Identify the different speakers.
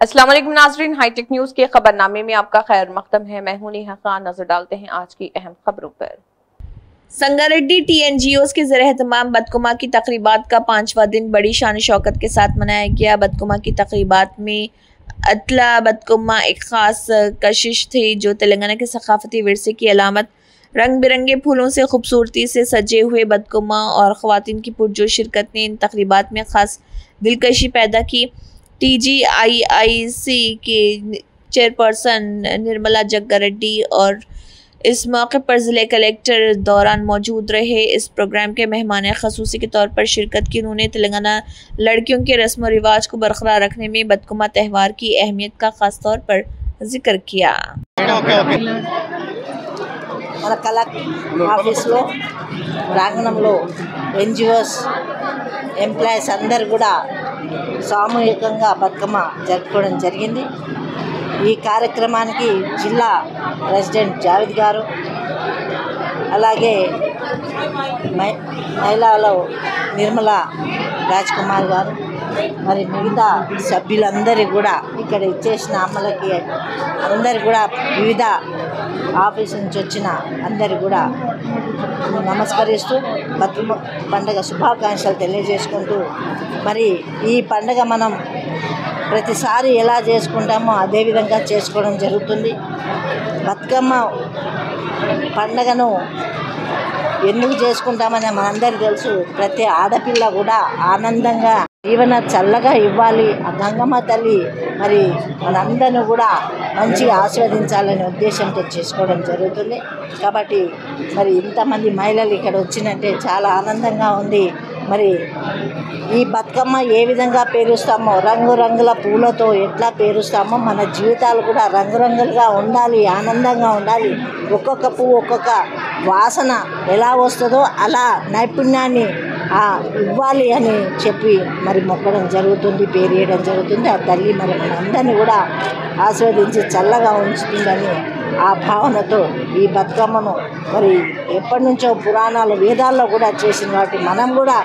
Speaker 1: अस्सलाम वालेकुम नाज़रीन, हाईटेक न्यूज के खबरनामे में आपका खैर मकदम है। मैं हूं नेहा खान। नजर डालते हैं आज की अहम खबरों पर। संगारेड्डी TNGOs के ज़रिए तमाम बदकुमा की तकरीबात का 5वां दिन बड़ी शान शौकत के साथ मनाया गया। बदकुमा की तकरीबात में अतला बदकुमा एक ख़ास कशिश थी जो तेलंगाना के सकाफती विरसे की अलामत। रंग बिरंगे फूलों से खूबसूरती से सजे हुए बदकुमा और ख़वातीन की पुरजोश शिरकत ने इन तकरीबात में ख़ास दिलकशी पैदा की। TGIIC के चेयरपर्सन निर्मला जग्गारेड्डी और इस मौके पर ज़िले कलेक्टर दौरान मौजूद रहे। इस प्रोग्राम के मेहमान ख़ुसूसी के तौर पर शिरकत की। उन्होंने तेलंगाना लड़कियों के रस्म व रिवाज को बरकरार रखने में बदकुमा त्यौहार की अहमियत का ख़ास तौर पर जिक्र किया।
Speaker 2: మన కలెక్టర్ ఆఫీస్లో ప్రాంగణంలో NGOs ఎంప్లాయీస్ అందరు కూడా సామూహికంగా బతుకమ్మ జరుపుకోవడం జరిగింది. ఈ కార్యక్రమానికి జిల్లా ప్రెసిడెంట్ జావేద్ గారు, అలాగే మహిళలో నిర్మలా రాజ్ కుమార్ గారు, మరి మిగతా సభ్యులందరూ కూడా ఇక్కడ ఇచ్చేసిన అమ్మలకి అందరు కూడా వివిధ ఆఫీస్ నుంచి వచ్చిన అందరు కూడా నమస్కరిస్తూ బతుకమ్మ పండుగ శుభాకాంక్షలు తెలియజేసుకుంటూ, మరి ఈ పండుగ మనం ప్రతిసారి ఎలా చేసుకుంటామో అదేవిధంగా చేసుకోవడం జరుగుతుంది. బతుకమ్మ పండుగను ఎందుకు చేసుకుంటామని మనందరికీ తెలుసు. ప్రతి ఆడపిల్ల కూడా ఆనందంగా జీవన చల్లగా ఇవ్వాలి. ఆ గంగమ్మ తల్లి మరి మనందరిని కూడా మంచిగా ఆస్వాదించాలనే ఉద్దేశంతో చేసుకోవడం జరుగుతుంది. కాబట్టి మరి ఇంతమంది మహిళలు ఇక్కడ వచ్చినట్టే చాలా ఆనందంగా ఉంది. మరి ఈ బతుకమ్మ ఏ విధంగా పేరుస్తామో, రంగురంగుల పూలతో ఎట్లా పేరుస్తామో మన జీవితాలు కూడా రంగురంగులుగా ఉండాలి, ఆనందంగా ఉండాలి. ఒక్కొక్క పువ్వు ఒక్కొక్క వాసన ఎలా వస్తుందో అలా నైపుణ్యాన్ని ఇవ్వాలి అని చెప్పి మరి మొక్కడం జరుగుతుంది, పేరియడం జరుగుతుంది. ఆ తల్లి మరి మన అందరినీ కూడా ఆస్వాదించి చల్లగా ఉంచుతుందని ఆ భావనతో ఈ బతుకమ్మను మరి ఎప్పటి నుంచో పురాణాలు వేదాల్లో కూడా చేసిన వాటి మనం కూడా